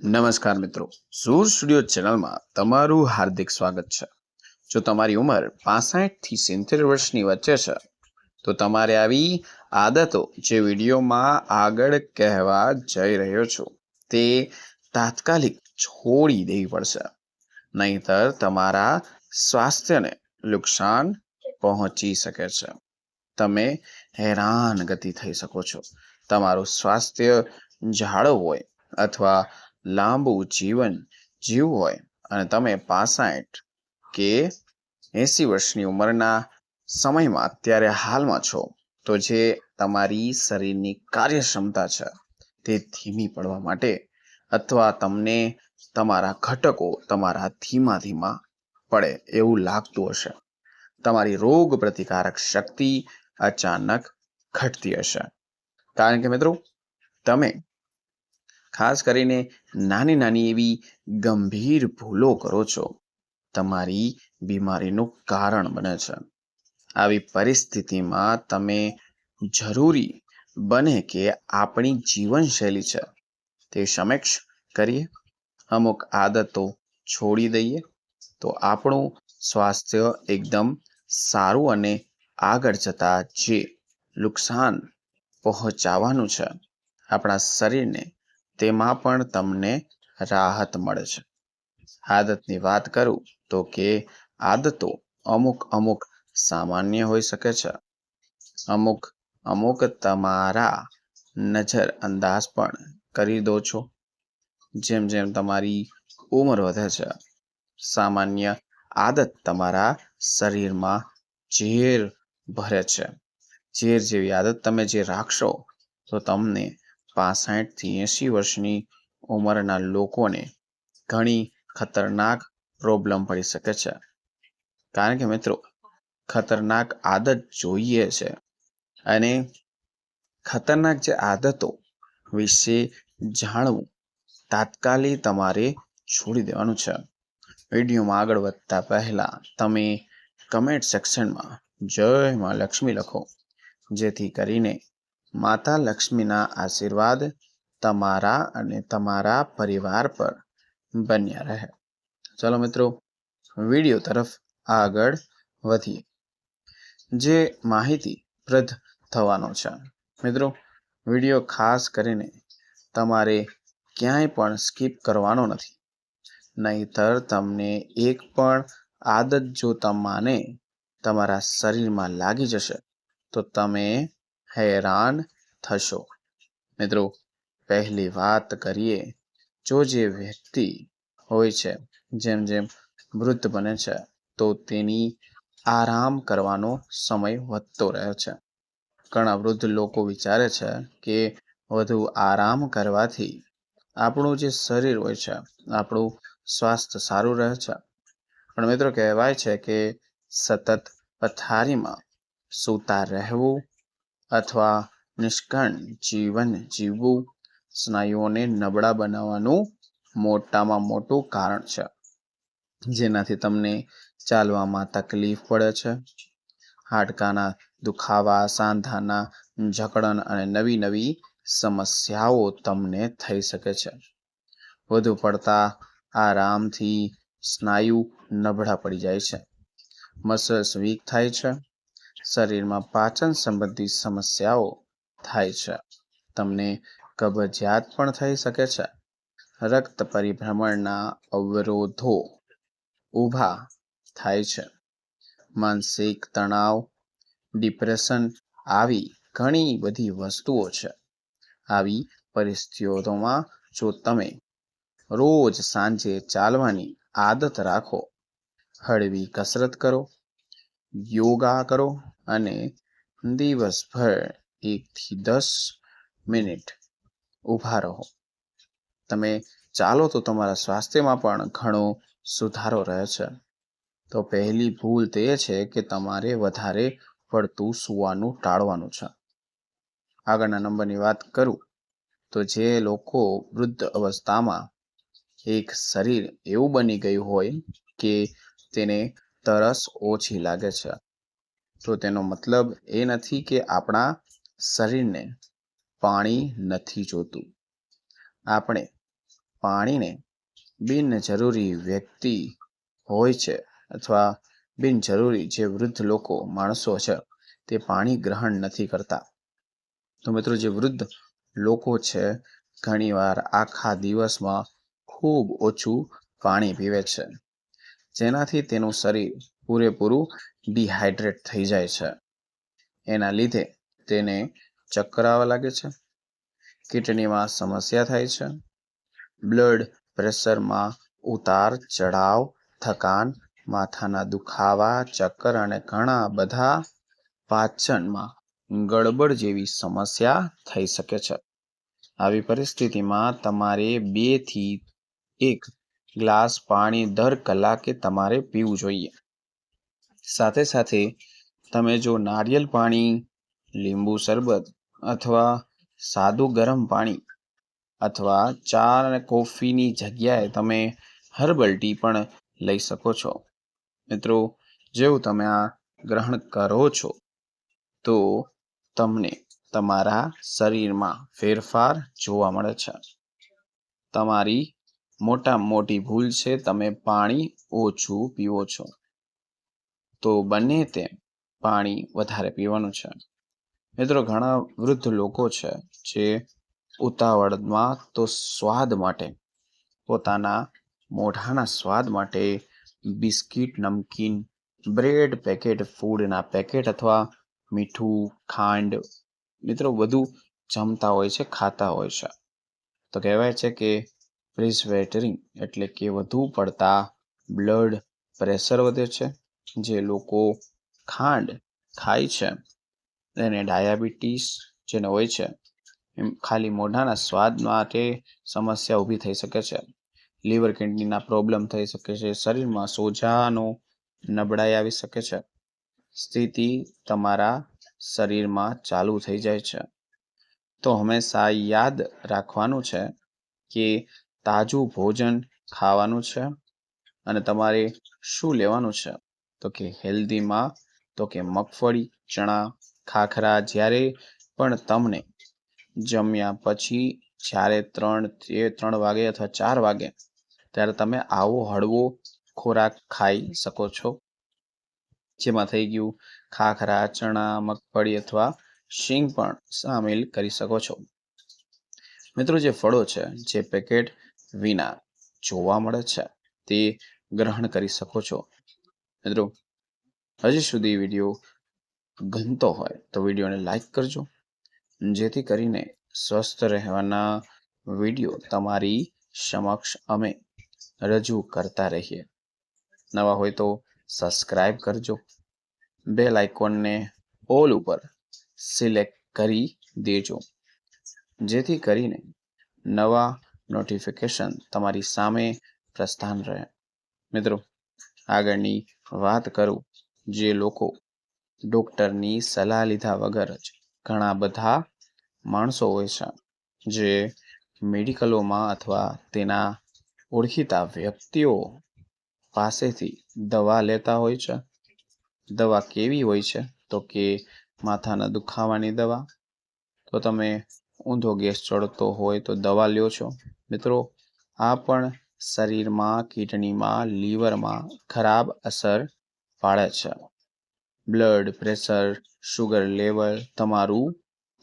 નમસ્કાર મિત્રો, ઝૂર સ્ટુડિયો ચેનલમાં તમારું હાર્દિક સ્વાગત છે। જો તમારી ઉંમર 65 થી 70 વર્ષની વચ્ચે છે તો તમારે આવી આદતો જે વિડીયોમાં આગળ કહેવા જઈ રહ્યો છું તે તાત્કાલિક છોડી દેવી પડશે, નહીતર તમારા સ્વાસ્થ્યને નુકસાન પહોંચી શકે છે। તમે હેરાન ગતિ થઈ શકો છો। તમારું સ્વાસ્થ્ય જાળવવું હોય અથવા લાંબુ જીવન જીવવું હોય અને તમે 65 કે 80 વર્ષની ઉંમરના સમયમાં અત્યારે હાલમાં છો તો જે તમારી શરીરની કાર્યક્ષમતા છે તે ધીમી પડવા માટે અથવા તમને તમારા ઘટકો તમારા ધીમા ધીમા પડે એવું લાગતું હશે, તમારી રોગ પ્રતિકારક શક્તિ અચાનક ઘટતી હશે। કારણ કે મિત્રો, તમે ખાસ કરીને નાની નાની એવી ગંભીર ભૂલો કરો છો, તમારી બીમારીનું કારણ બને છે। આવી પરિસ્થિતિમાં તમે જરૂરી બને કે આપણી જીવનશૈલી છે તે સમીક્ષ કરીએ, અમુક આદતો છોડી દઈએ તો આપણું સ્વાસ્થ્ય એકદમ સારું અને આગળ જતા જે નુકસાન પહોંચાડવાનું છે આપણા શરીરને તેમાં પણ તમને રાહત મળે છે। આદતની વાત કરું તો કે આદતો અમુક સામાન્ય હોઈ શકે છે, અમુક તમારા નજર અંદાજ પણ કરી દો છો। જેમ જેમ તમારી ઉંમર વધે છે, સામાન્ય આદત તમારા શરીરમાં ઝેર ભરે છે। ઝેર જેવી આદત તમે જે રાખશો તો તમને 65 થી 80 વર્ષની ઉંમરના લોકોને ઘણી ખતરનાક પ્રોબ્લેમ પડી શકે છે। કારણ કે મિત્રો, ખતરનાક આદત જોઈએ છે અને ખતરનાક જે આદતો વિશે જાણવું તાત્કાલિક તમારે છોડી દેવાનું છે। વિડીયોમાં આગળ વધતા પહેલા તમે કમેન્ટ સેક્શનમાં જય માં લક્ષ્મી લખો, જેથી કરીને માતા લક્ષ્મીના આશીર્વાદ તમારા અને તમારા પરિવાર પર બન્યા રહે। ચલો મિત્રો, વિડીયો તરફ આગળ વધીએ જે માહિતીપ્રદ થવાનો છે। મિત્રો, વિડીયો ખાસ કરીને તમારે ક્યાંય પણ સ્કીપ કરવાનો નથી, નહીતર તમને એક પણ આદત જો તમારા શરીરમાં લાગી જશે તો તમે હેરાન થશો। મિત્રો, પહેલી વાત કરીએ, જે વ્યક્તિ હોય છે જેમ જેમ વૃદ્ધ બને છે તો તેની આરામ કરવાનો સમય વધતો રહે છે। ઘણા વૃદ્ધ લોકો વિચારે છે કે વધુ આરામ કરવાથી આપણું જે શરીર હોય છે, આપણું સ્વાસ્થ્ય સારું રહે છે, પણ મિત્રો કહેવાય છે કે સતત પથારીમાં સૂતા રહેવું અથવા નિષ્કણ જીવન જીવવું સ્નાયુઓને નબળા બનાવવાનું મોટામાં મોટું કારણ છે, જેનાથી તમને ચાલવામાં તકલીફ પડે છે, હાડકાના દુખાવા, સાંધાના જકડન અને નવી સમસ્યાઓ તમને થઈ શકે છે। વધુ પડતા આરામથી સ્નાયુ નબળા પડી જાય છે, મસલ્સ વીક થાય છે, શરીરમાં પાચન સંબંધી સમસ્યાઓ થાય છે, તમને કબજિયાત પણ થઈ શકે છે, રક્ત પરિભ્રમણના અવરોધો ઊભા થાય છે, માનસિક તણાવ, ડિપ્રેશન, આવી ઘણી બધી વસ્તુઓ છે। આવી પરિસ્થિતિઓમાં જો તમે રોજ સાંજે ચાલવાની આદત રાખો, હળવી કસરત કરો, યોગા કરો અને દિવસભર 1 થી 10 મિનિટ ઊભા રહો, તમે ચાલો તો તમારા સ્વાસ્થ્યમાં પણ ઘણો સુધારો રહે છે। તો પહેલી ભૂલ તે છે કે તમારે વધારે પડતું સૂવાનું ટાળવાનું છે। આગળના નંબરની વાત કરું તો જે લોકો વૃદ્ધ અવસ્થામાં એક શરીર એવું બની ગયું હોય કે તેને તરસ ઓછી લાગે છે, તો તેનો મતલબ એ નથી કે આપણા શરીરને પાણી નથી જોતું। આપણે પાણીને બિનજરૂરી વ્યક્તિ હોય છે અથવા બિનજરૂરી જે વૃદ્ધ લોકો માણસો છે તે પાણી ગ્રહણ નથી કરતા. તો મિત્રો જે વૃદ્ધ લોકો છે ઘણીવાર આખા દિવસમાં ખૂબ ઓછું પાણી પીવે છે, જેનાથી તેનું શરીર પૂરેપૂરું ડિહાઇડ્રેટ થઈ જાય છે. એના લીધે તેને ચક્કર આવવા લાગે છે, કિડનીમાં સમસ્યા થાય છે, બ્લડ પ્રેશરમાં ઉતાર ચઢાવ, થકાન, માથાના દુખાવા, ચક્કર અને ઘણા બધા પાચનમાં ગડબડ જેવી સમસ્યા થઈ શકે છે. આવી પરિસ્થિતિમાં તમારે 2 થી 1 ગ્લાસ પાણી દર કલાકે તમારે પીવું જોઈએ. સાથે સાથે તમે જો નારિયેલ પાણી, લીંબુ શરબત અથવા સાદું ગરમ પાણી અથવા ચા અને કોફીની જગ્યાએ તમે હર્બલ ટી પણ લઈ શકો છો. મિત્રો, જેવું તમે આ ગ્રહણ કરો છો તો તમને તમારા શરીરમાં ફેરફાર જોવા મળે છે. તમારી મોટામાં મોટી ભૂલ છે તમે પાણી ઓછું પીવો છો. તો બને તેમ પાણી વધારે પીવાનું છે. મિત્રો, ઘણા વૃદ્ધ લોકો છે જે ઉતાવળમાં તો સ્વાદ માટે, પોતાના મોઢાના સ્વાદ માટે બિસ્કિટ, નમકીન, બ્રેડ, પેકેટ ફૂડના પેકેટ અથવા મીઠું, ખાંડ મિત્રો બધું જમતા હોય છે, ખાતા હોય છે. તો કહેવાય છે કે પ્રિસ્વેટરિંગ એટલે કે વધુ પડતા બ્લડ પ્રેશર વધે છે. જે લોકો ખાંડ ખાય છે એને ડાયાબિટીસ જેને હોય છે એમ ખાલી મોઢાના સ્વાદ માટે સમસ્યા ઊભી થઈ શકે છે. લીવર કિડનીના પ્રોબ્લેમ થઈ શકે છે. શરીરમાં સોજાનો નબળાઈ આવી શકે છે. સ્થિતિ તમારા શરીરમાં ચાલુ થઈ જાય છે. તો હંમેશા યાદ રાખવાનું છે કે તાજું ભોજન ખાવાનું છે અને તમારે શું લેવાનું છે તો કે હેલ્ધીમાં તો કે મગફળી, ચણા, ખાખરા. જ્યારે પણ તમને જમ્યા પછી જ્યારે 3 વાગે અથવા 4 વાગે ત્યારે તમે આવો હળવો ખોરાક ખાઈ શકો છો, જેમાં થઈ ગયું ખાખરા, ચણા, મગફળી અથવા શીંગ પણ સામેલ કરી શકો છો. મિત્રો, જે ફળો છે જે પેકેટ વિના જોવા મળે છે તે ગ્રહણ કરી શકો છો. મિત્રો, હજી સુધી વિડીયો ગમતો હોય તો વિડીયોને લાઈક કરજો, જેથી કરીને સ્વસ્થ રહેવાના વિડીયો તમારી સમક્ષ અમે રજૂ કરતા રહીએ. નવા હોય તો સબસ્ક્રાઇબ કરજો, બેલ આઇકોનને ઓલ ઉપર સિલેક્ટ કરી દેજો, જેથી કરીને નવા નોટિફિકેશન તમારી સામે પ્રસ્થાન રહે. મિત્રો, આગળની વાત કરું, જે લોકો ડૉક્ટરની સલાહ લીધા વગર જ ઘણા બધા માણસો હોય છે જે મેડિકલોમાં અથવા તેના ઓળખીતા વ્યક્તિઓ પાસેથી દવા લેતા હોય છે. દવા કેવી હોય છે તો કે માથાના દુખાવાની દવા. તો તમે ઊંધો ગેસ ચડતો હોય તો દવા લ્યો છો. મિત્રો, આ પણ શરીરમાં, કિડનીમાં, લીવરમાં ખરાબ અસર પાડે છે. બ્લડ પ્રેશર, શુગર લેવલ તમારું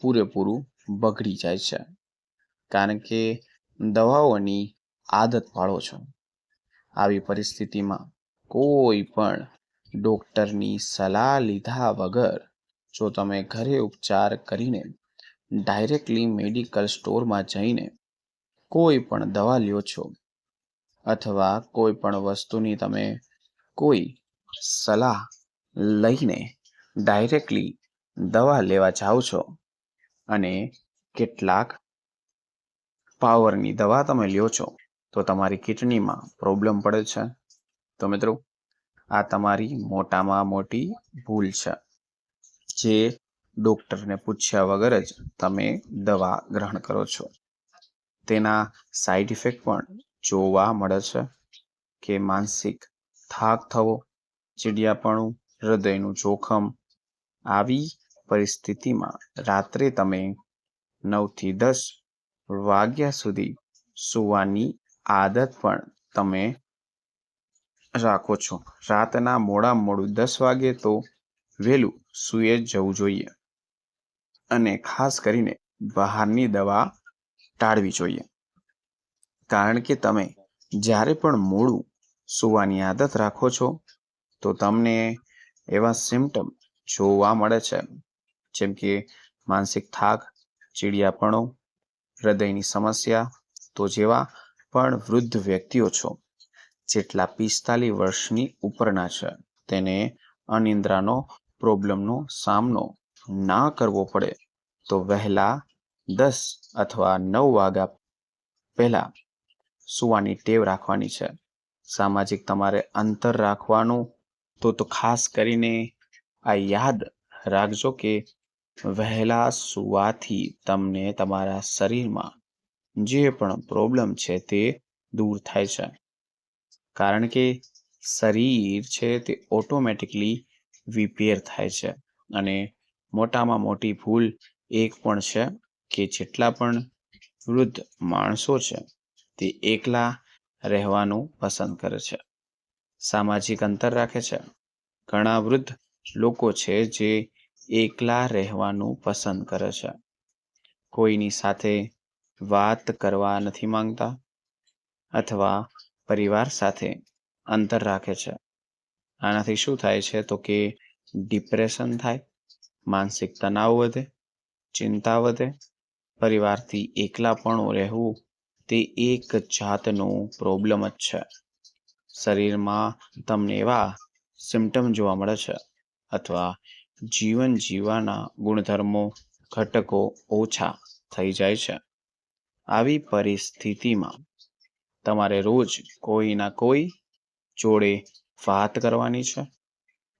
પૂરેપૂરું બગડી જાય છે, કારણ કે દવાઓની આદત પાડો છો. આવી પરિસ્થિતિમાં કોઈ પણ ડૉક્ટરની સલાહ લીધા વગર જો તમે ઘરે ઉપચાર કરીને ડાયરેક્ટલી મેડિકલ સ્ટોરમાં જઈને કોઈ પણ દવા લ્યો છો અથવા કોઈ પણ વસ્તુની તમે કોઈ સલાહ લઈને ડાયરેક્ટલી દવા લેવા જાઓ છો અને કેટલાક પાવરની દવા તમે લ્યો છો તો તમારી કિડનીમાં પ્રોબ્લેમ પડે છે. તો મિત્રો, આ તમારી મોટામાં મોટી ભૂલ છે, જે ડૉક્ટરને પૂછ્યા વગર જ તમે દવા ગ્રહણ કરો છો. તેના સાઈડ ઇફેક્ટ પણ જોવા મળે છે કે માનસિક થાક થવો, ચીડિયાપણું, હૃદયનું જોખમ. આવી પરિસ્થિતિમાં રાત્રે તમે 9 થી 10 વાગ્યા સુધી સૂવાની આદત પણ તમે રાખો છો. રાતના મોડું 10 વાગે તો વહેલું સૂઈ જવું જોઈએ. અને ખાસ કરીને બહારની દવા ટાળવી જોઈએ. કારણ કે તમે જ્યારે પણ મોડું સૂવાની આદત રાખો છો તો તમને એવા સિમ્પટમ જોવા મળે છે, જેમ કે માનસિક થાક, ચીડિયાપણું, હૃદયની સમસ્યા. તો જેવા પણ વૃદ્ધ વ્યક્તિઓ છો, જેટલા 45 વર્ષની ઉપરના છે, તેને અનિદ્રાનો પ્રોબ્લેમનો સામનો ના કરવો પડે તો વહેલા 10 અથવા 9 વાગ્યા પહેલા સૂવાની ટેવ રાખવાની છે. સામાજિક તમારે અંતર રાખવાનું તો ખાસ કરીને આ યાદ રાખજો કે વહેલા સૂવાથી તમને તમારા શરીરમાં જે પણ પ્રોબ્લેમ છે તે દૂર થાય છે. કારણ કે શરીર છે તે ઓટોમેટિકલી રિપેર થાય છે. અને મોટામાં મોટી ભૂલ એક પણ છે કે જેટલા પણ વૃદ્ધ માણસો છે તે એકલા રહેવાનું પસંદ કરે છે, સામાજિક અંતર રાખે છે. ઘણા વૃદ્ધ લોકો છે જે એકલા રહેવાનું પસંદ કરે છે, કોઈની સાથે વાત કરવા નથી માંગતા અથવા પરિવાર સાથે અંતર રાખે છે. આનાથી શું થાય છે તો કે ડિપ્રેશન થાય, માનસિક તણાવ વધે, ચિંતા વધે. પરિવારથી એકલાપણું રહેવું તે એક જાતનો પ્રોબ્લેમ જ છે. શરીરમાં તમને એવા સિમ્પટમ જોવા મળે છે અથવા જીવન જીવવાના ગુણધર્મો, ઘટકો ઓછા થઈ જાય છે. આવી પરિસ્થિતિમાં તમારે રોજ કોઈના કોઈ જોડે વાત કરવાની છે,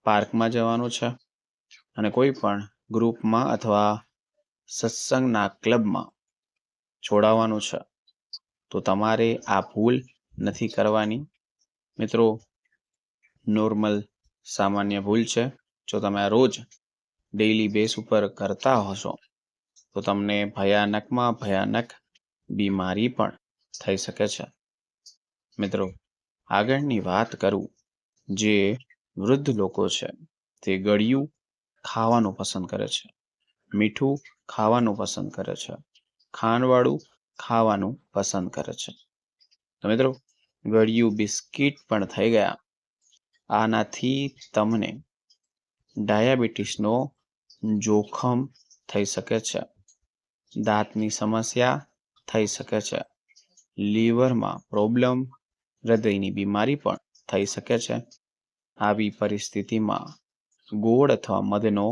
પાર્કમાં જવાનું છે અને કોઈ પણ ગ્રુપમાં અથવા સત્સંગના ક્લબમાં જોડાવાનું છે. તો તમારે આ ભૂલ નથી કરવાની. મિત્રો, નોર્મલ સામાન્ય ભૂલ છે. જો તમે આ રોજ ડેઈલી બેઝ ઉપર કરતા હશો તો તમને ભયાનકમાં ભયાનક બીમારી પણ થઈ શકે છે. મિત્રો, આગળની વાત કરું, જે વૃદ્ધ લોકો છે તે ગળ્યું ખાવાનું પસંદ કરે છે, મીઠું ખાવાનું પસંદ કરે છે, ખાંડવાળું ખાવાનું પસંદ કરે છે. તો મિત્રો, ગળ્યું બિસ્કિટ પણ થઈ ગયા. આનાથી તમને ડાયાબિટીસનો જોખમ થઈ શકે છે, દાંતની સમસ્યા થઈ શકે છે, લીવરમાં પ્રોબ્લેમ, હૃદયની બીમારી પણ થઈ શકે છે. આવી પરિસ્થિતિમાં ગોળ અથવા મધનો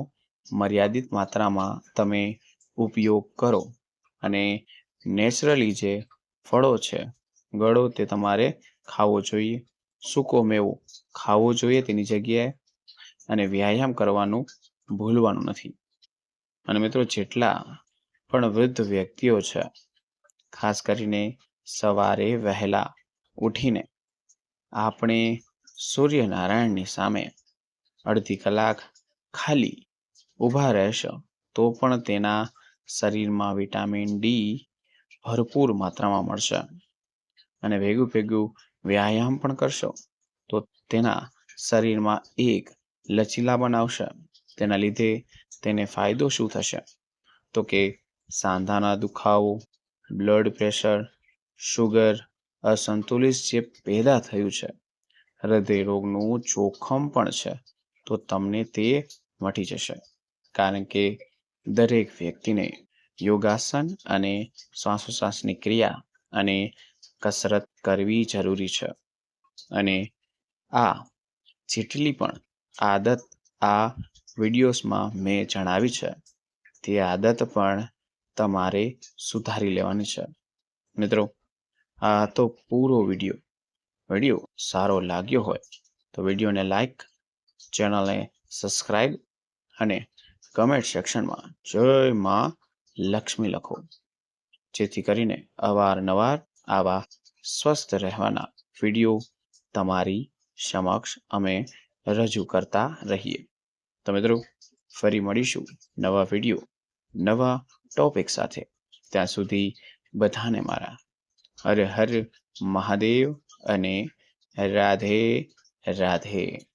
મર્યાદિત માત્રામાં તમે ઉપયોગ કરો અને નેચરલી જે ફળો છે, ગળો તે તમારે ખાવો જોઈએ. સૂકો મેવો ખાવો જોઈએ તેની જગ્યાએ, અને વ્યાયામ કરવાનું ભૂલવાનું નથી. અને મિત્રો, જેટલા પણ વૃદ્ધ વ્યક્તિઓ છે, ખાસ કરીને સવારે વહેલા ઉઠીને આપણે સૂર્યનારાયણની સામે અડધી કલાક ખાલી ઊભા રહેશો તો પણ તેના શરીરમાં વિટામિન ડી ભરપૂર માત્રામાં મળશે. અને ભેગું વ્યાયામ પણ કરશો તો તેના શરીરમાં એક લચીલા બનાવશે. તેના લીધે તેને ફાયદો શું થશે તો કે સાંધાના દુખાવો, બ્લડ પ્રેશર, શુગર, અસંતુલિત જે પેદા થયું છે, હૃદય રોગનું જોખમ પણ છે, તો તમને તે મટી જશે. કારણ કે દરેક વ્યક્તિને યોગાસન અને શ્વાસોશ્વાસની ક્રિયા અને કસરત કરવી જરૂરી છે. અને આ જેટલી પણ આદત આ વિડીયોઝમાં મેં જણાવી છે તે આદત પણ તમારે સુધારી લેવાની છે. મિત્રો, આ તો પૂરો વિડીયો સારો લાગ્યો હોય તો વિડીયોને લાઈક, ચેનલને સબસ્ક્રાઈબ અને કમેન્ટ સેક્શનમાં જય માં લક્ષ્મી લખો, જેથી કરીને અવારનવાર આવા સ્વસ્થ રહેવાના વિડીયો તમારી સમક્ષ અમે રજૂ કરતા રહીએ. તો મિત્રો, ફરી મળીશું નવા વિડીયો, નવા ટોપિક સાથે. ત્યાં સુધી બધાને મારા હર હર મહાદેવ અને રાધે રાધે.